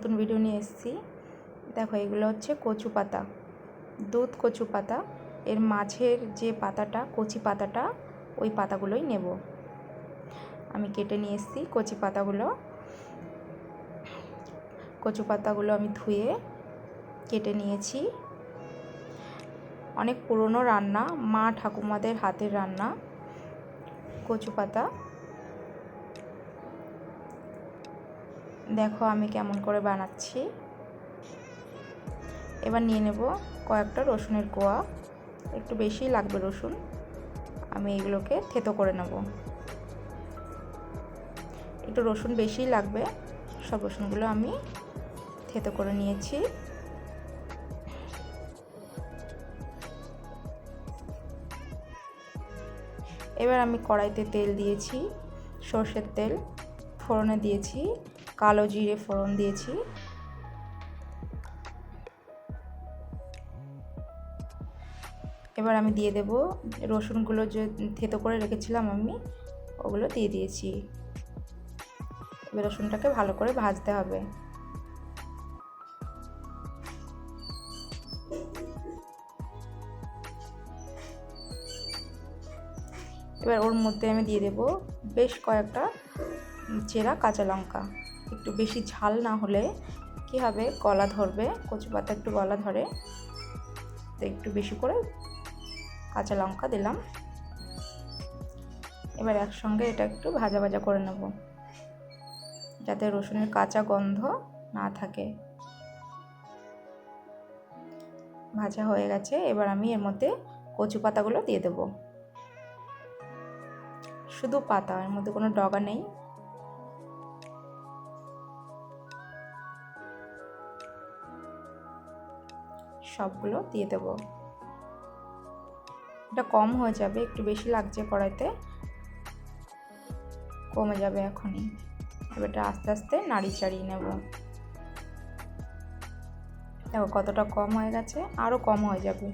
নতুন ভিডিও নিয়ে এসেছি। দেখো এগুলো হচ্ছে কচু পাতা, দুধ কচু পাতা। এর মাঝের যে পাতাটা, কচি পাতাটা, ওই পাতাগুলোই নেব। আমি কেটে নিয়ে এসেছি কচি পাতাগুলো। কচু পাতাগুলো আমি ধুয়ে কেটে নিয়েছি। অনেক পুরনো রান্না, মা ঠাকুমাদের হাতের রান্না কচু পাতা। দেখো আমি কেমন করে বানাচ্ছি। এবার নিয়ে নেব কয়েকটা রসুনের কোয়া, একটু বেশি লাগবে রসুন। আমি এগুলোকে থেতো করে নেব। একটু রসুন বেশি লাগবে, সব রসুনগুলো আমি থেতো করে নিয়েছি। এবার আমি কড়াইতে তেল দিয়েছি, সর্ষের তেল। ফোড়নে দিয়েছি কালো জিরে, ফোড়ন দিয়েছি। এবার আমি দিয়ে দেব রসুনগুলো যে থেতো করে রেখেছিলাম আমি, ওগুলো দিয়ে দিয়েছি। এবার রসুনটাকে ভালো করে ভাজতে হবে। এবার ওর মধ্যে আমি দিয়ে দেব বেশ কয়েকটা চেরা কাঁচা লঙ্কা। একটু বেশি ঝাল না হলে কি হবে, গলা ধরবে, কচু পাতা একটু গলা ধরে, তো একটু বেশি করে কাঁচা লঙ্কা দিলাম। এবার একসঙ্গে এটা একটু ভাজা ভাজা করে নেব, যাতে রসুনের কাঁচা গন্ধ না থাকে। ভাজা হয়ে গেছে। এবার আমি এর মধ্যে কচু পাতাগুলো দিয়ে দেব। শুধু পাতা, এর মধ্যে কোনো ডগা নেই। সবগুলো দিয়ে দেব। এটা কম হয়ে যাবে, একটু বেশি লাগছে কড়াইতে, কমে যাবে এখনই। এবার এটা আস্তে আস্তে নাড়ি চাড়িয়ে নেব। দেখো কতটা কম হয়ে গেছে, আরও কম হয়ে যাবে।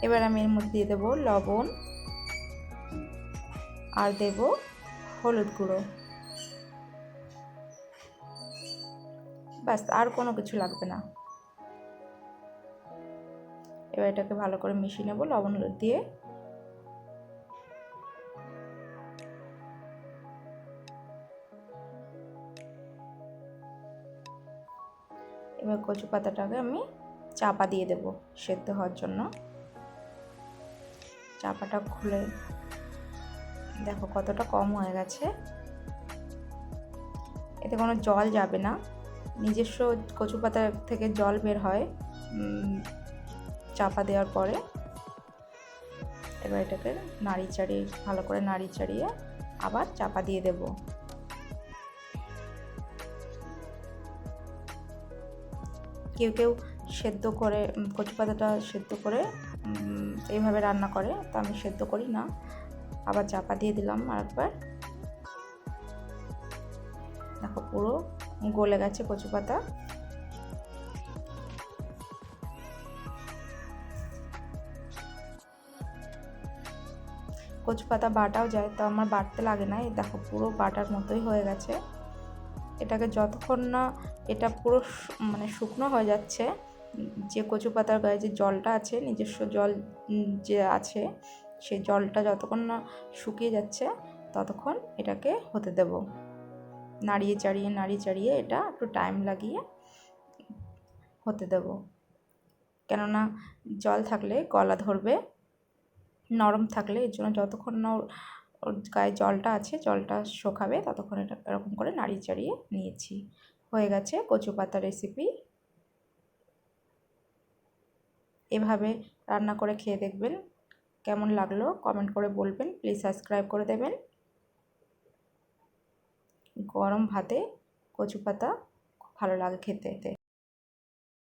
এবার আমি এর মধ্যে দিয়ে দেবো লবণ আর দেব হলুদ গুঁড়ো। ব্যাস, আর কোনো কিছু লাগবে না। এবার এটাকে ভালো করে মিশিয়ে নেব লবণ হলুদ দিয়ে। এবার কচু পাতাটাকে আমি চাপা দিয়ে দেব সেদ্ধ হওয়ার জন্য। চাপাটা খুলে দেখো কতটা কম হয়ে গেছে। এতে কোনো জল যাবে না, নিজস্ব কচু পাতা থেকে জল বের হয় চাপা দেওয়ার পরে। এবার এটাকে নাড়ি চাড়িয়ে, ভালো করে নাড়ি চাড়িয়ে আবার চাপা দিয়ে দেব। কেউ কেউ সেদ্ধ করে, কচু পাতাটা সেদ্ধ করে এইভাবে রান্না করে, তো আমি সেদ্ধ করি না। আবার চাপা দিয়ে দিলাম আরেকবার। দেখো পুরো গলে গেছে কচু পাতা। কচু পাতা বাটাও যায়, তো আমার বাটতে লাগে না। এই দেখো পুরো বাটার মতোই হয়ে গেছে। এটাকে যতক্ষণ না এটা পুরো মানে শুকনো হয়ে যাচ্ছে, যে কচু পাতার গায়ে যে জলটা আছে, নিজস্ব জল যে আছে, সেই জলটা যতক্ষণ না শুকিয়ে যাচ্ছে ততক্ষণ এটাকে হতে দেব। নাড়িয়ে চাড়িয়ে এটা একটু টাইম লাগিয়ে হতে দেব, কেননা জল থাকলে গলা ধরবে, নরম থাকলে। এর জন্য যতক্ষণ না ওর গায়ে জলটা আছে, জলটা শুকাবে, ততক্ষণ এটা এরকম করে নাড়িয়ে চাড়িয়ে নিয়েছি। হয়ে গেছে কচু পাতা রেসিপি। এভাবে রান্না করে খেয়ে দেখবেন, কেমন লাগলো কমেন্ট করে বলবেন। প্লিজ সাবস্ক্রাইব করে দেবেন। গরম ভাতে কচু পাতা খুব ভালো লাগে খেতে।